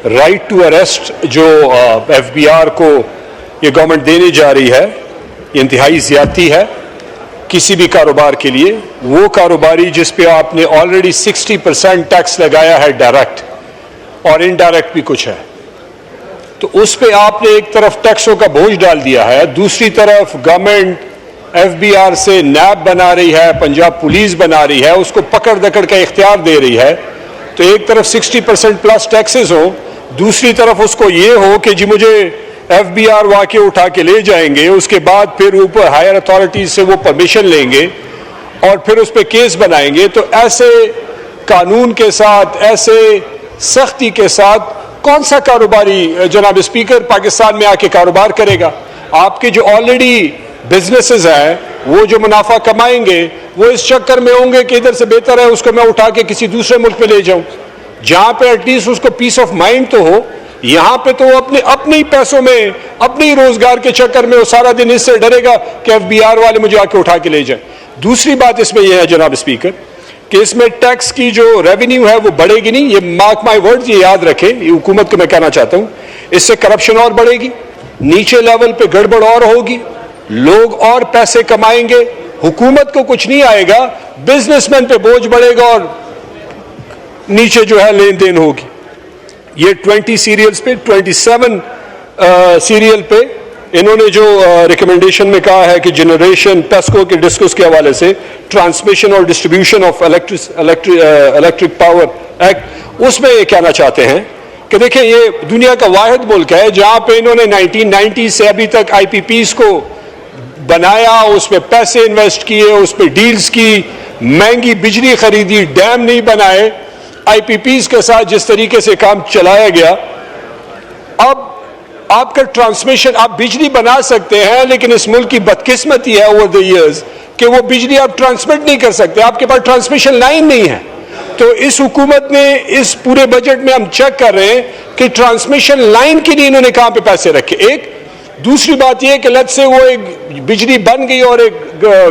Right to arrest जो FBR को ये गवर्नमेंट देने जा रही है, ये इंतहाई ज्यादती है किसी भी कारोबार के लिए। वो कारोबारी जिस पे आपने ऑलरेडी 60% टैक्स लगाया है डायरेक्ट और इनडायरेक्ट भी कुछ है, तो उस पे आपने एक तरफ टैक्सों का बोझ डाल दिया है, दूसरी तरफ गवर्नमेंट FBR से नैब बना रही है, पंजाब पुलिस बना रही है, उसको पकड़ दकड़ का इख्तियार दे रही है। तो एक तरफ 60% प्लस टैक्सेस हो, दूसरी तरफ उसको ये हो कि जी मुझे FBR वाके उठा के ले जाएंगे, उसके बाद फिर ऊपर हायर अथॉरिटीज से वो परमिशन लेंगे और फिर उस पर केस बनाएंगे। तो ऐसे कानून के साथ, ऐसे सख्ती के साथ कौन सा कारोबारी जनाब स्पीकर पाकिस्तान में आके कारोबार करेगा? आपके जो ऑलरेडी बिजनेसेस हैं वो जो मुनाफा कमाएंगे वो इस चक्कर में होंगे कि इधर से बेहतर है उसको मैं उठा के किसी दूसरे मुल्क में ले जाऊं, जहां पे एटलीस्ट उसको पीस ऑफ माइंड तो हो। यहां पे तो अपने ही पैसों में, अपने ही रोजगार के चक्कर में वो सारा दिन इससे डरेगा कि FBR वाले मुझे आके उठा के ले जाए। दूसरी बात इसमें यह है जनाब स्पीकर कि इसमें टैक्स की जो रेवेन्यू है वो बढ़ेगी नहीं, ये मार्क माई वर्ड्स, ये याद रखें, ये हुकूमत को मैं कहना चाहता हूं। इससे करप्शन और बढ़ेगी, नीचे लेवल पे गड़बड़ और होगी, लोग और पैसे कमाएंगे, हुकूमत को कुछ नहीं आएगा, बिजनेसमैन पे बोझ बढ़ेगा और नीचे जो है लेन देन होगी। ये 20 सीरियल्स पे, 27 सीरियल पे इन्होंने जो रिकमेंडेशन में कहा है कि जनरेशन पेस्को के डिस्कस के हवाले से ट्रांसमिशन और distribution of electric power act, उसमें ये कहना चाहते हैं कि देखिए ये दुनिया का वाहिद मुल्क है जहां पे इन्होंने 1990 से अभी तक IPPs को बनाया, उसमें पैसे इन्वेस्ट किए, उसमें डील्स की, महंगी बिजली खरीदी, डैम नहीं बनाए। IPPs के साथ जिस तरीके से काम चलाया गया, अब आपका ट्रांसमिशन, आप बिजली बना सकते हैं लेकिन इस मुल्क की बदकिस्मती है ओवर द इयर्स कि वो बिजली आप ट्रांसमिट नहीं कर सकते, आपके पास ट्रांसमिशन लाइन नहीं है। तो इस हुकूमत ने इस पूरे बजट में हम चेक कर रहे हैं कि ट्रांसमिशन लाइन के लिए इन्होंने कहां पे पैसे रखे। एक दूसरी बात यह कि लत से वो एक बिजली बन गई और एक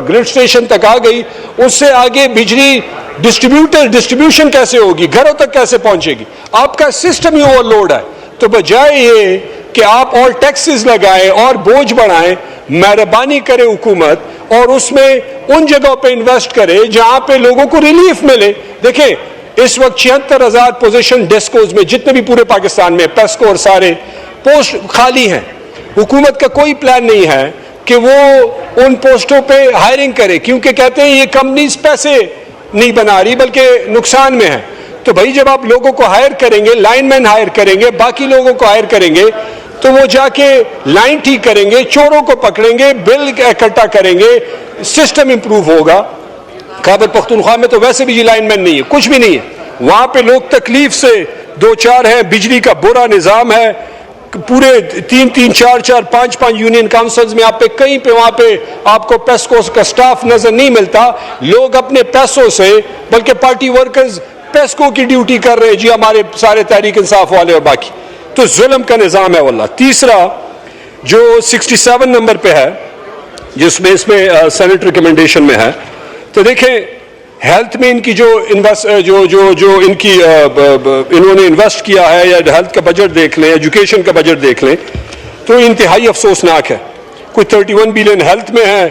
ग्रिड स्टेशन तक आ गई, उससे आगे बिजली डिस्ट्रीब्यूशन कैसे होगी, घरों तक कैसे पहुंचेगी? आपका सिस्टम ही ओवरलोड है। तो बजाय ये कि आप और टैक्सेस लगाएं और बोझ बढ़ाएं, मेहरबानी करे हुकूमत और उसमें उन जगहों पे इन्वेस्ट करे जहां पे लोगों को रिलीफ मिले। देखें इस वक्त 76,000 पोजीशन डेस्कोज में जितने भी पूरे पाकिस्तान में पेस्को और सारे पोस्ट खाली हैं। हुकूमत का कोई प्लान नहीं है कि वो उन पोस्टों पे हायरिंग करे, क्योंकि कहते हैं ये कंपनीज पैसे नहीं बना रही बल्कि नुकसान में है। तो भाई जब आप लोगों को हायर करेंगे, लाइनमैन हायर करेंगे, बाकी लोगों को हायर करेंगे, तो वो जाके लाइन ठीक करेंगे, चोरों को पकड़ेंगे, बिल इकट्ठा करेंगे, सिस्टम इंप्रूव होगा। खैबर पख्तूनख्वा में तो वैसे भी लाइनमैन नहीं है, कुछ भी नहीं है, वहां पे लोग तकलीफ से दो चार हैं, बिजली का बुरा निजाम है, पूरे 3-3, 4-4, 5-5 यूनियन काउंसिल्स में आप पे कहीं पे वहां पे आपको पेस्को का स्टाफ नजर नहीं मिलता। लोग अपने पैसों से, बल्कि पार्टी वर्कर्स पेस्को की ड्यूटी कर रहे हैं जी, हमारे सारे तहरीक इंसाफ वाले और बाकी। तो जुल्म का निजाम है वल्लाह। तीसरा जो 67 नंबर पे है जिसमें इसमें सेनेट रिकमेंडेशन में है, तो देखें हेल्थ में इनकी जो इनकी इन्होंने इन्वेस्ट किया है, या हेल्थ का बजट देख लें, एजुकेशन का बजट देख लें, तो इंतहाई अफसोसनाक है। कोई 31 बिलियन हेल्थ में है,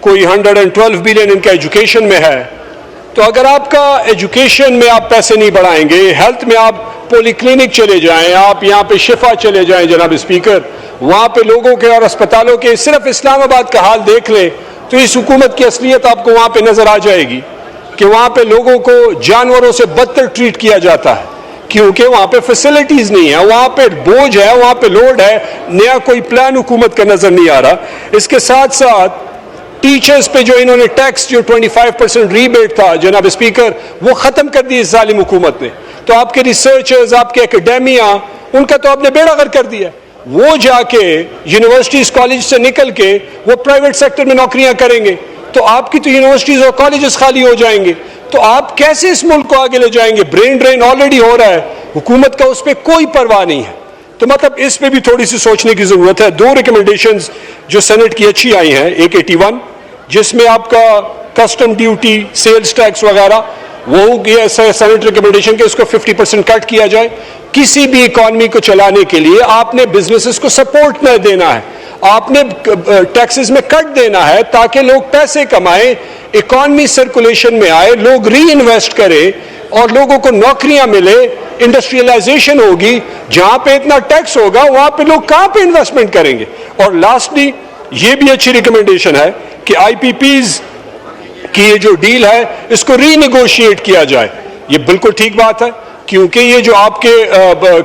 कोई 112 बिलियन इनका एजुकेशन में है। तो अगर आपका एजुकेशन में आप पैसे नहीं बढ़ाएंगे, हेल्थ में आप पॉलीक्लिनिक चले जाएं, आप यहाँ पे शिफा चले जाएं जनाब स्पीकर, वहां पे लोगों के और अस्पतालों के, सिर्फ इस्लामाबाद का हाल देख लें तो इस हुकूमत की असलियत आपको वहां पे नजर आ जाएगी कि वहां पे लोगों को जानवरों से बदतर ट्रीट किया जाता है, क्योंकि वहां पे फैसिलिटीज नहीं है, वहां पे बोझ है, वहां पे लोड है, नया कोई प्लान हुकूमत का नजर नहीं आ रहा। इसके साथ साथ टीचर्स पे जो इन्होंने टैक्स, जो 25% रीबेट था जनाब स्पीकर, वो खत्म कर दी इस जालिम हुकूमत ने। तो आपके रिसर्चर्स, आपके एकेडेमिया, उनका तो आपने बेड़ा गर्क कर दिया। वो जाके यूनिवर्सिटीज कॉलेज से निकल के वो प्राइवेट सेक्टर में नौकरियां करेंगे, तो आपकी तो यूनिवर्सिटीज और कॉलेजेस खाली हो जाएंगे। तो आप कैसे इस मुल्क को आगे ले जाएंगे? ब्रेन ड्रेन ऑलरेडी हो रहा है, हुकूमत का उस पर कोई परवाह नहीं है। तो मतलब इस पे भी थोड़ी सी सोचने की जरूरत है। दो रिकमेंडेशंस जो सेनेट की अच्छी आई हैं, एक 81 जिसमें आपका कस्टम ड्यूटी, सेल्स टैक्स वगैरह, वो सेनेट रिकमेंडेशन के उसको 50% कट किया जाए। किसी भी इकॉनमी को चलाने के लिए आपने बिजनेसेस को सपोर्ट न देना है, आपने टैक्सेस में कट देना है ताकि लोग पैसे कमाएं, इकॉनमी सर्कुलेशन में आए, लोग री इन्वेस्ट करें और लोगों को नौकरियां मिले, इंडस्ट्रियलाइजेशन होगी। जहां पे इतना टैक्स होगा वहां पे लोग कहां पे इन्वेस्टमेंट करेंगे। और लास्टली ये भी अच्छी रिकमेंडेशन है कि आईपीपीज की ये जो डील है इसको रीनेगोशिएट किया जाए। ये बिल्कुल ठीक बात है, क्योंकि ये जो आपके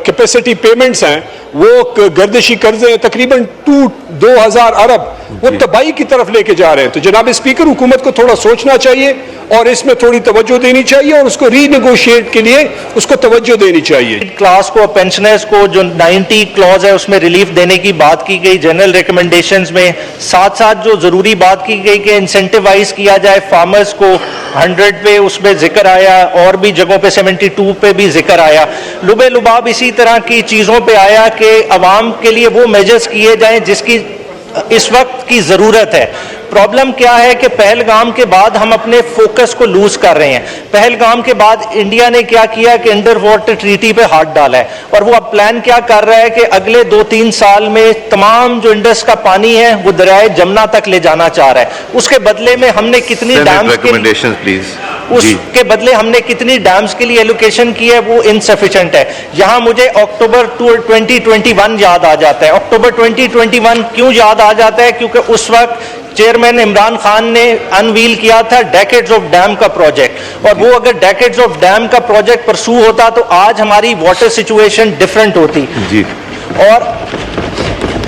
कैपेसिटी पेमेंट्स हैं वो गर्दिशी कर्जे हैं तकरीबन 2,000 अरब, वो तबाही की तरफ लेके जा रहे हैं। तो जनाब स्पीकर, हुकूमत को थोड़ा सोचना चाहिए और इसमें थोड़ी तवज्जो देनी चाहिए और उसको रीनेगोशिएट के लिए उसको तवज्जो देनी चाहिए। क्लास को, पेंशनर्स को जो 90 क्लॉज है उसमें रिलीफ देने की बात की गई जनरल रिकमेंडेशंस में, साथ साथ जो जरूरी बात की गई कि इंसेंटिवाइज किया जाए फार्मर्स को 100 पे, उसमें जिक्र आया, और भी जगहों पे 72 पे भी जिक्र आया। लुबे लुबाब इसी तरह की चीजों पे आया कि अवाम के लिए वो मेजर्स किए जाएं जिसकी इस वक्त की जरूरत है। प्रॉब्लम क्या है कि पहलगाम के बाद हम अपने फोकस को लूज कर रहे हैं। पहलगाम के बाद इंडिया ने क्या किया कि अंडर वाटर ट्रीटी पे हाथ डाला है और वो अब प्लान क्या कर रहा है कि अगले 2-3 साल में तमाम जो इंडस का पानी है वो दरियाए जमुना तक ले जाना चाह रहा है। उसके बदले में हमने कितनी डैम्स कितनी डैम्स के लिए एलोकेशन की है वो इनसफिशिएंट है। यहां मुझे अक्टूबर 2021 याद आ जाता है। अक्टूबर 2021 क्यों याद आ जाता है? क्योंकि उस वक्त चेयरमैन इमरान खान ने अनवील किया था डेकेड्स ऑफ डैम का प्रोजेक्ट, और वो अगर डेकेड्स ऑफ डैम का प्रोजेक्ट परसू होता तो आज हमारी वाटर सिचुएशन डिफरेंट होती जी। और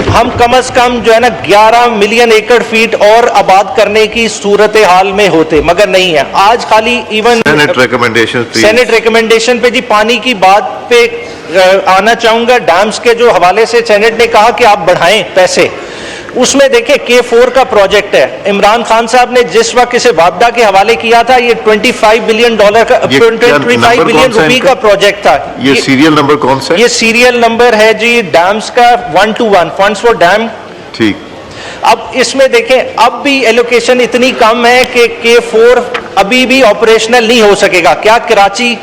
हम कम से कम जो है ना 11 मिलियन एकड़ फीट और आबाद करने की सूरत हाल में होते, मगर नहीं है। आज खाली इवन सेनेट रिकमेंडेशन पे जी पानी की बात पे आना चाहूंगा। डैम्स के जो हवाले से सेनेट ने कहा कि आप बढ़ाएं पैसे, उसमें देखिए K4 का प्रोजेक्ट है। इमरान खान साहब ने जिस वक्त इसे वापडा के हवाले किया था, ये $25 बिलियन का 25 बिलियन रुपए का प्रोजेक्ट था। ये सीरियल नंबर कौन सा है? ये सीरियल नंबर है जी डैम्स का 121 फंड्स फॉर डैम। ठीक। अब इसमें देखें, अब भी एलोकेशन इतनी कम है कि K4 अभी भी ऑपरेशनल नहीं हो सकेगा। क्या कराची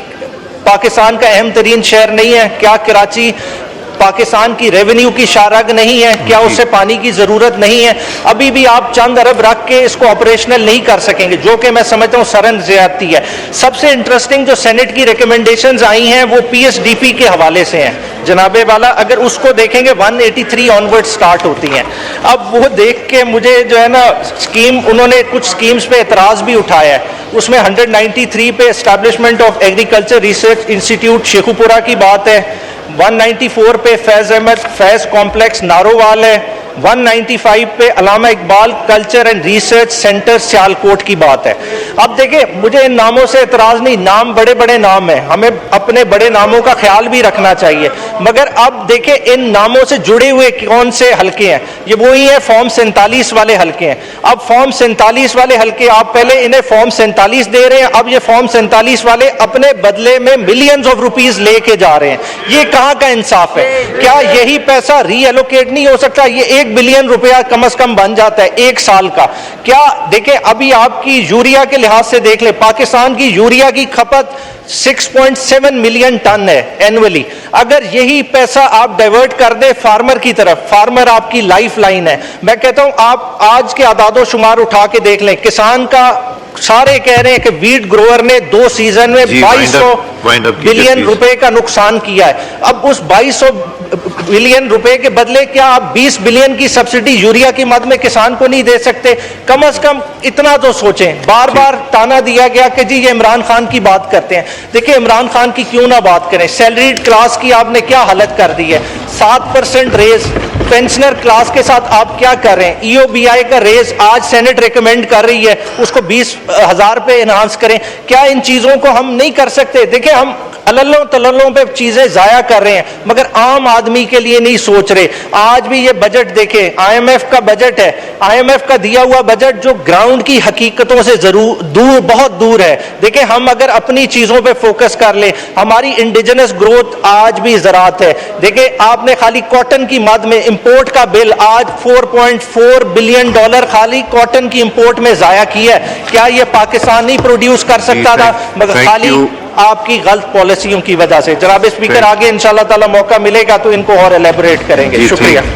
पाकिस्तान का अहम तरीन शहर नहीं है? क्या कराची पाकिस्तान की रेवेन्यू की शारग नहीं है? क्या उससे पानी की जरूरत नहीं है? अभी भी आप चंद अरब रख के इसको ऑपरेशनल नहीं कर सकेंगे, जो कि मैं समझता हूँ सरन ज्यादती है। सबसे इंटरेस्टिंग जो सेनेट की रिकमेंडेशंस आई हैं वो PSDP के हवाले से हैं जनाबे वाला। अगर उसको देखेंगे 183 ऑनवर्ड स्टार्ट होती हैं। अब वो देख के मुझे जो है ना स्कीम, उन्होंने कुछ स्कीम्स पे एतराज भी उठाया है। उसमें 193 पे establishment of agriculture research institute Sheikhupura की बात है, 194 पे फैज अहमद फैज कॉम्प्लेक्स नारोवाल है, 195 पे Allama Iqbal culture and research centre Sialkot की बात है। अब देखिए, मुझे इन नामों से एतराज नहीं, नाम बड़े बड़े नाम हैं, हमें अपने बड़े नामों का ख्याल भी रखना चाहिए। मगर अब देखिए इन नामों से जुड़े हुए कौन से हलके हैं? ये वही है फॉर्म 47 वाले हलके हैं। अब फॉर्म 47 वाले हलके, आप पहले इन्हें फॉर्म 47 दे रहे हैं, अब ये फॉर्म 47 वाले अपने बदले में मिलियंस ऑफ रुपीज लेके जा रहे हैं। ये कहां का इंसाफ है? क्या यही पैसा रीएलोकेट नहीं हो सकता? ये 1 बिलियन रुपया कम से कम बन जाता है 1 साल का। क्या देखें, अभी आपकी यूरिया के लिहाज से देख ले, पाकिस्तान की यूरिया की खपत 6.7 मिलियन टन है एनुअली। अगर यही पैसा आप डाइवर्ट कर दे फार्मर की तरफ, फार्मर आपकी लाइफ लाइन है। मैं कहता हूं आप आज के आदादो शुमार उठा के देख लें, किसान का सारे कह रहे हैं कि वीट ग्रोअर ने 2 सीजन में 2200 बिलियन रुपए का नुकसान किया है। अब उस 2200 बिलियन रुपए के बदले क्या आप 20 बिलियन की सब्सिडी यूरिया की मद में किसान को नहीं दे सकते? कम से कम इतना तो सोचें। बार बार ताना दिया गया कि जी ये इमरान खान की बात करते हैं। देखिए, इमरान खान की क्यों ना बात करें। सैलरीड क्लास की आपने क्या हालत कर दी है? 7% रेज पेंशनर क्लास के साथ आप क्या कर रहे हैं? EOBI का रेज आज सेनेट रिकमेंड कर रही है, उसको 20,000 पे एनहांस करें। क्या इन चीजों को हम नहीं कर सकते? देखिए, हम अलल्लों तलल्लों पे चीजें जाया कर रहे हैं, मगर आम आदमी के लिए नहीं सोच रहे। आज भी ये बजट देखें, IMF का बजट है, IMF का दिया हुआ बजट जो ग्राउंड की हकीकतों से जरूर दूर, बहुत दूर है। देखिए, हम अगर अपनी चीजों पे फोकस कर ले, हमारी इंडिजिनस ग्रोथ आज भी ज़राअत है। देखिए, आपने खाली कॉटन की मद में इंपोर्ट का बिल आज $4.4 बिलियन खाली कॉटन की इंपोर्ट में जाया किया है। क्या ये पाकिस्तान नहीं प्रोड्यूस कर सकता था, मगर खाली आपकी गलत पॉलिसियों की वजह से। जनाब स्पीकर, आगे इंशाअल्लाह ताला मौका मिलेगा तो इनको और एलेबोरेट करेंगे। शुक्रिया।